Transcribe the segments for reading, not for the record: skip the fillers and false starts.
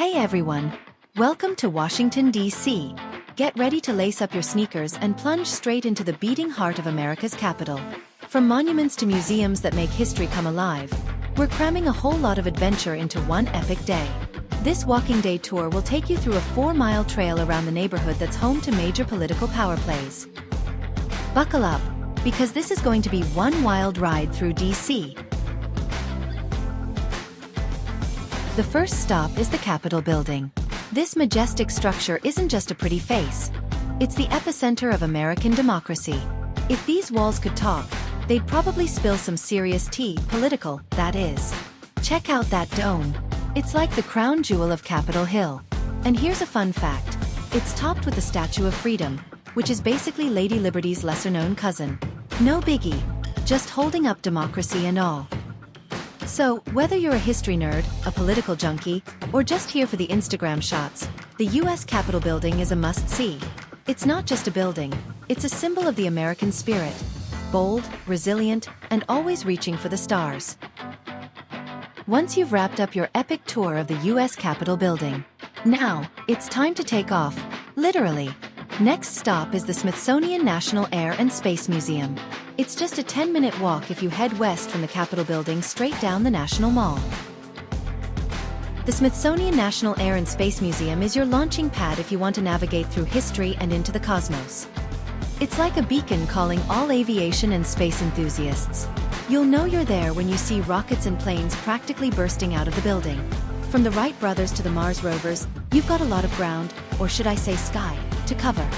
Hey everyone! Welcome to Washington, D.C. Get ready to lace up your sneakers and plunge straight into the beating heart of America's capital. From monuments to museums that make history come alive, we're cramming a whole lot of adventure into one epic day. This walking day tour will take you through a 4-mile trail around the neighborhood that's home to major political power plays. Buckle up, because this is going to be one wild ride through D.C. The first stop is the Capitol building. This majestic structure isn't just a pretty face. It's the epicenter of American democracy. If these walls could talk, they'd probably spill some serious tea, political, that is. Check out that dome. It's like the crown jewel of Capitol Hill. And here's a fun fact. It's topped with the Statue of Freedom, which is basically Lady Liberty's lesser-known cousin. No biggie, just holding up democracy and all. So, whether you're a history nerd, a political junkie, or just here for the Instagram shots, the U.S. Capitol building is a must-see. It's not just a building, it's a symbol of the American spirit. Bold, resilient, and always reaching for the stars. Once you've wrapped up your epic tour of the U.S. Capitol building, now, it's time to take off, literally. Next stop is the Smithsonian National Air and Space Museum. It's just a 10-minute walk if you head west from the Capitol building straight down the National Mall. The Smithsonian National Air and Space Museum is your launching pad if you want to navigate through history and into the cosmos. It's like a beacon calling all aviation and space enthusiasts. You'll know you're there when you see rockets and planes practically bursting out of the building. From the Wright brothers to the Mars rovers, you've got a lot of ground, or should I say sky, to cover.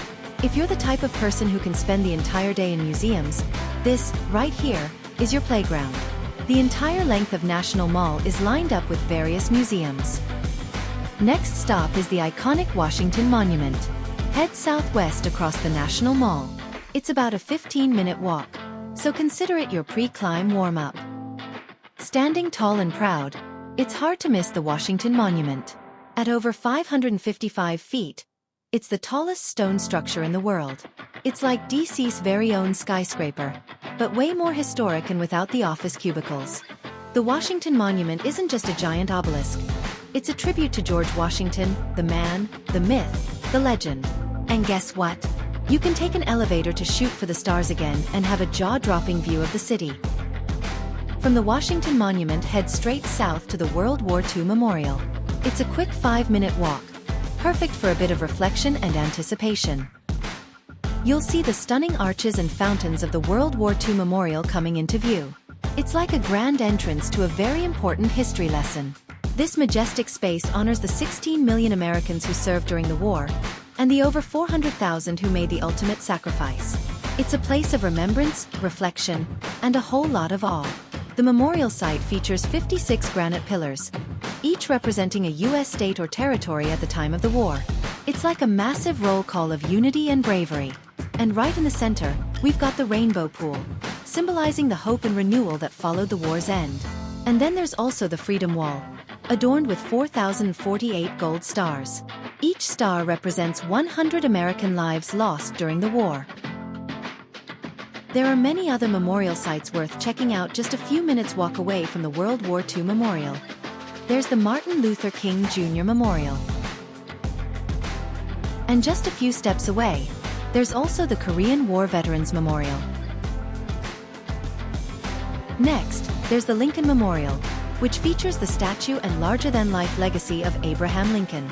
If you're the type of person who can spend the entire day in museums, this, right here, is your playground. The entire length of National Mall is lined up with various museums. Next stop is the iconic Washington Monument. Head southwest across the National Mall. It's about a 15-minute walk, so consider it your pre-climb warm-up. Standing tall and proud, it's hard to miss the Washington Monument. At over 555 feet, it's the tallest stone structure in the world. It's like DC's very own skyscraper, but way more historic and without the office cubicles. The Washington Monument isn't just a giant obelisk. It's a tribute to George Washington, the man, the myth, the legend. And guess what? You can take an elevator to shoot for the stars again and have a jaw-dropping view of the city. From the Washington Monument, head straight south to the World War II Memorial. It's a quick 5-minute walk, perfect for a bit of reflection and anticipation. You'll see the stunning arches and fountains of the World War II Memorial coming into view. It's like a grand entrance to a very important history lesson. This majestic space honors the 16 million Americans who served during the war, and the over 400,000 who made the ultimate sacrifice. It's a place of remembrance, reflection, and a whole lot of awe. The memorial site features 56 granite pillars, each representing a U.S. state or territory at the time of the war. It's like a massive roll call of unity and bravery. And right in the center, we've got the Rainbow Pool, symbolizing the hope and renewal that followed the war's end. And then there's also the Freedom Wall, adorned with 4,048 gold stars. Each star represents 100 American lives lost during the war. There are many other memorial sites worth checking out just a few minutes walk away from the World War II Memorial. There's the Martin Luther King Jr. Memorial. And just a few steps away, there's also the Korean War Veterans Memorial. Next, there's the Lincoln Memorial, which features the statue and larger-than-life legacy of Abraham Lincoln.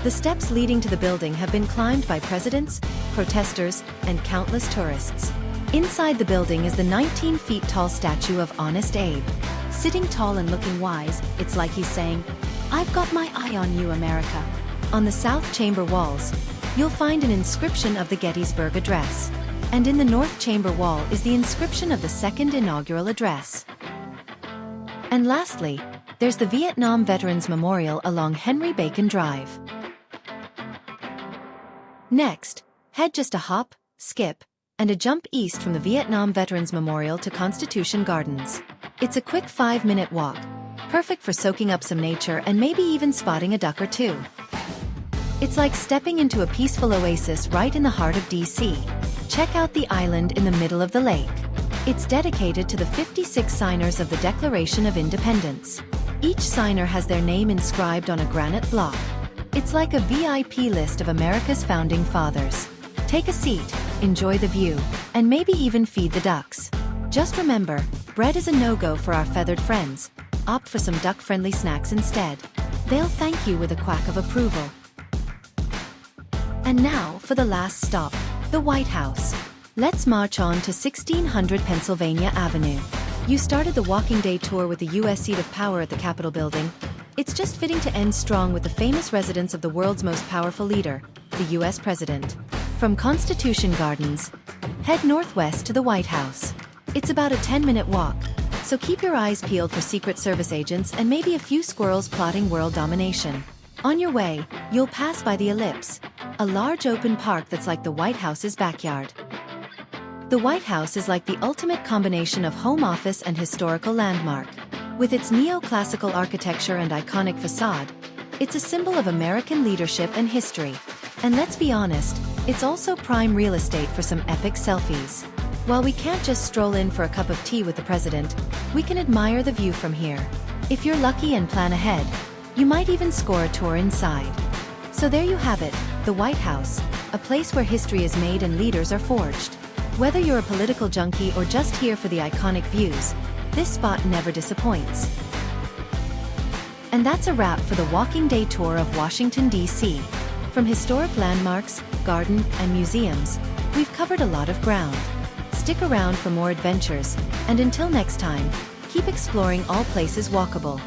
The steps leading to the building have been climbed by presidents, protesters, and countless tourists. Inside the building is the 19-feet-tall statue of Honest Abe. Sitting tall and looking wise, it's like he's saying, "I've got my eye on you, America." On the south chamber walls, you'll find an inscription of the Gettysburg Address. And in the north chamber wall is the inscription of the second inaugural address. And lastly, there's the Vietnam Veterans Memorial along Henry Bacon Drive. Next, head just a hop, skip, and a jump east from the Vietnam Veterans Memorial to Constitution Gardens. It's a quick 5-minute walk, perfect for soaking up some nature and maybe even spotting a duck or two. It's like stepping into a peaceful oasis right in the heart of D.C. Check out the island in the middle of the lake. It's dedicated to the 56 signers of the Declaration of Independence. Each signer has their name inscribed on a granite block. It's like a VIP list of America's founding fathers. Take a seat, enjoy the view, and maybe even feed the ducks. Just remember, bread is a no-go for our feathered friends. Opt for some duck-friendly snacks instead. They'll thank you with a quack of approval. And now for the last stop, the White House. Let's march on to 1600 Pennsylvania Avenue. You started the Walking Day tour with the U.S. seat of power at the Capitol building. It's just fitting to end strong with the famous residence of the world's most powerful leader, the U.S. President. From Constitution Gardens, head northwest to the White House. It's about a 10-minute walk, so keep your eyes peeled for Secret Service agents and maybe a few squirrels plotting world domination. On your way, you'll pass by the Ellipse, a large open park that's like the White House's backyard. The White House is like the ultimate combination of home office and historical landmark. With its neoclassical architecture and iconic facade, it's a symbol of American leadership and history. And let's be honest, it's also prime real estate for some epic selfies. While we can't just stroll in for a cup of tea with the president, we can admire the view from here. If you're lucky and plan ahead, you might even score a tour inside. So there you have it, the White House, a place where history is made and leaders are forged. Whether you're a political junkie or just here for the iconic views, this spot never disappoints. And that's a wrap for the Walking Day tour of Washington, D.C. From historic landmarks, gardens, and museums, we've covered a lot of ground. Stick around for more adventures, and until next time, keep exploring all places walkable.